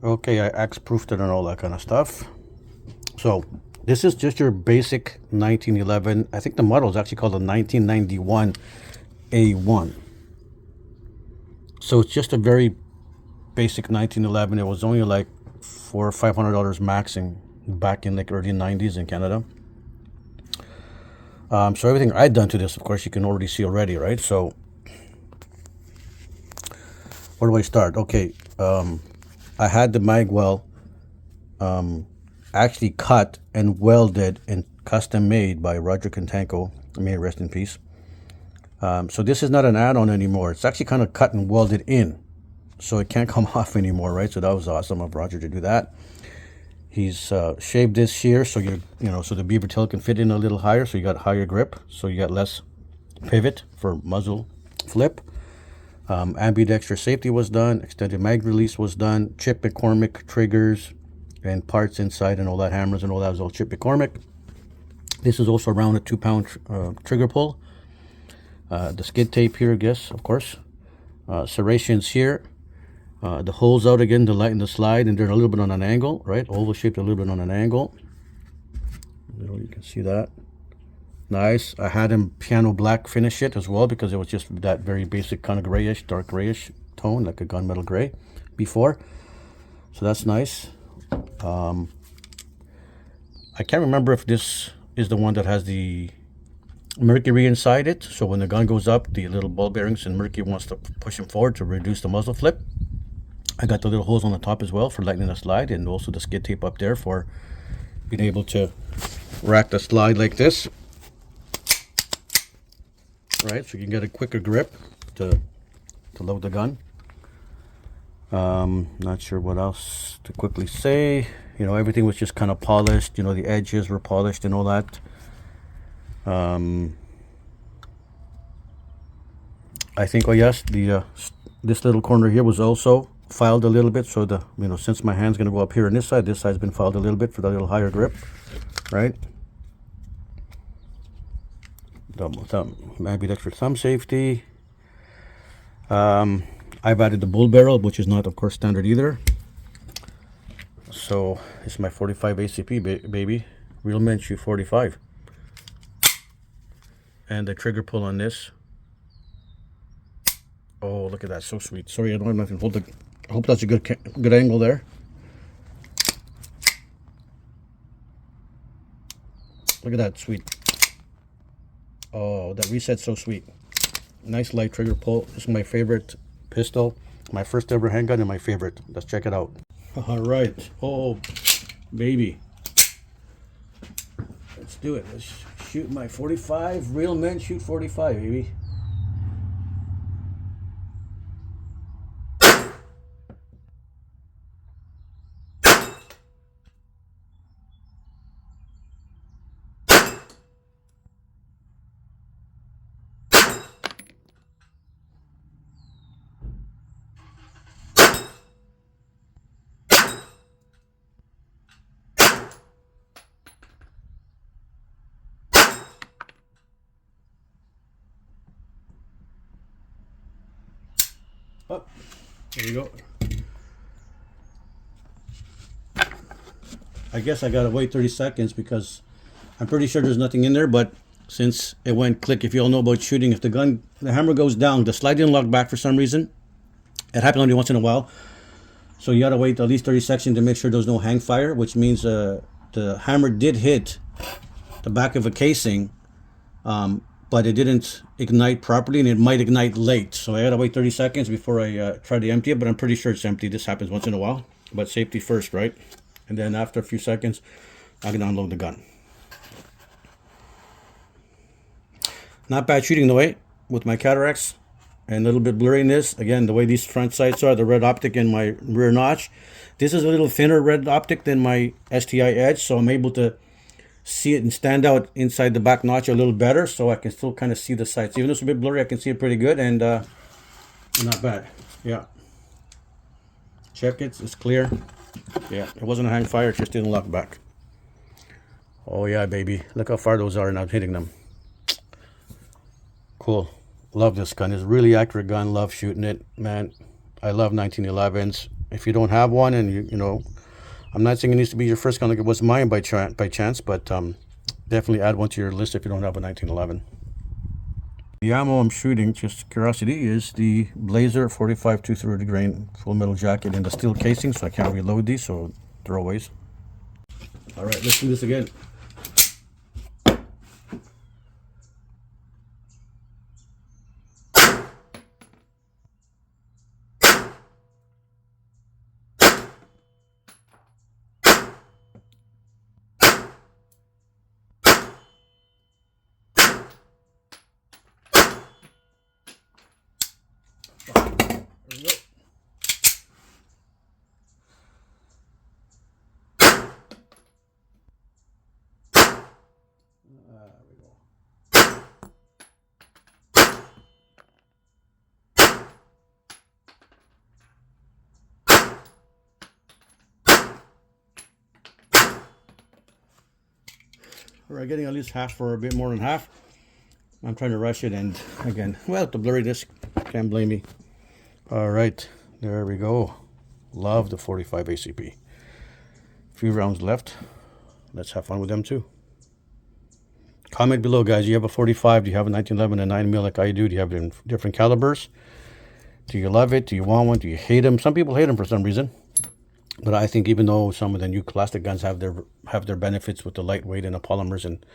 Okay, I axe-proofed it and all that kind of stuff. So this is just your basic 1911. I think the model is actually called a 1991 A1. So it's just a very basic 1911. It was only like $400 or $500 maxing back in like early 90s in Canada. So everything I'd done to this, of course, you can already see already, right? So where do I start? Okay, I had the mag well actually cut and welded and custom made by Roger Contanco. May he rest in peace. So this is not an add-on anymore. It's actually kind of cut and welded in, so it can't come off anymore, right? So that was awesome of Roger to do that. He's shaved this here so so the beaver tail can fit in a little higher, so you got higher grip, so you got less pivot for muzzle flip. Ambidextrous safety was done, extended mag release was done, Chip McCormick triggers and parts inside and all that, hammers and all that was all Chip McCormick. This is also around a 2-pound trigger pull. The skid tape here, I guess, of course. Serrations here. The holes out again to lighten the slide, and they're a little bit on an angle, right? Oval shaped, a little bit on an angle. You can see that. Nice. I had him piano black finish it as well because it was just that very basic kind of grayish, dark grayish tone, like a gunmetal gray before. So that's nice. I can't remember if this is the one that has the mercury inside it. So when the gun goes up, the little ball bearings and mercury wants to push them forward to reduce the muzzle flip. I got the little holes on the top as well for lightening the slide, and also the skid tape up there for being able to rack the slide like this, right? So you can get a quicker grip to load the gun. Not sure what else to quickly say. Everything was just kind of polished. The edges were polished and all that. I think, oh yes, this little corner here was also filed a little bit, so since my hand's going to go up here on this side's been filed a little bit for the little higher grip, right? Double thumb, ambidextrous thumb safety. I've added the bull barrel, which is not, of course, standard either. So it's my 45 ACP, baby. Real men shoot 45. And the trigger pull on this. Oh, look at that, so sweet. Sorry, I don't have nothing to hold the. I hope that's a good angle there. Look at that, sweet. Oh, that reset's so sweet. Nice light trigger pull. This is my favorite pistol. My first ever handgun and my favorite. Let's check it out. All right. Oh, baby. Let's do it. Let's shoot my 45. Real men shoot 45, baby. Oh, there you go. I guess I gotta wait 30 seconds because I'm pretty sure there's nothing in there, but since it went click, if you all know about shooting, if the hammer goes down, the slide didn't lock back for some reason. It happens only once in a while. So you gotta wait at least 30 seconds to make sure there's no hang fire, which means the hammer did hit the back of a casing, but it didn't ignite properly, and it might ignite late. So I gotta wait 30 seconds before I try to empty it, but I'm pretty sure it's empty. This happens once in a while, but safety first, right? And then after a few seconds, I can unload the gun. Not bad shooting the way with my Cataracts, and a little bit blurry in this. Again, the way these front sights are, the red optic and my rear notch. This is a little thinner red optic than my STI Edge, so I'm able to see it and stand out inside the back notch a little better, so I can still kind of see the sights. Even though it's a bit blurry, I can see it pretty good, and not bad. Yeah. Check it, it's clear. Yeah, it wasn't a hang fire, it just didn't lock back. Oh yeah, baby. Look how far those are and I'm hitting them. Cool. Love this gun. It's a really accurate gun. Love shooting it, man. I love 1911s. If you don't have one, and you know, I'm not saying it needs to be your first gun like it was mine by chance, but definitely add one to your list if you don't have a 1911. The ammo I'm shooting, just curiosity, is the Blazer 45 230 grain full metal jacket in the steel casing, so I can't reload these, so throwaways. All right, let's do this again. There we go. We're getting at least half or a bit more than half. I'm trying to rush it, and again, well, the blurry disc, can't blame me. All right, there we go. Love the 45 ACP. Few rounds left. Let's have fun with them too. Comment below, guys. Do you have a 45? Do you have a 1911 and 9mm like I do? Do you have different calibers? Do you love it? Do you want one? Do you hate them? Some people hate them for some reason. But I think even though some of the new plastic guns have their benefits with the lightweight and the polymers and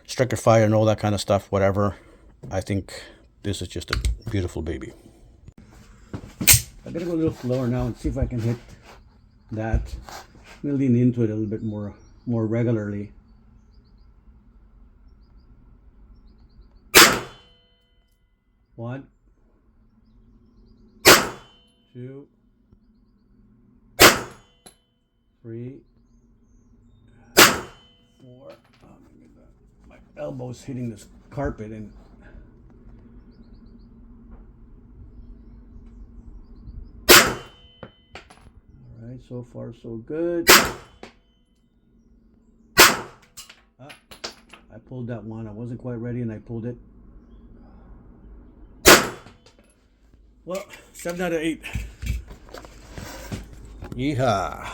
striker fire and all that kind of stuff, whatever, I think this is just a beautiful baby. I better go a little slower now and see if I can hit that. I'm gonna lean into it a little bit more regularly. One, two, three, four. My elbow's hitting this carpet, and all right, so far so good. I pulled that one. I wasn't quite ready, and I pulled it. Well, 7 out of 8. Yeehaw.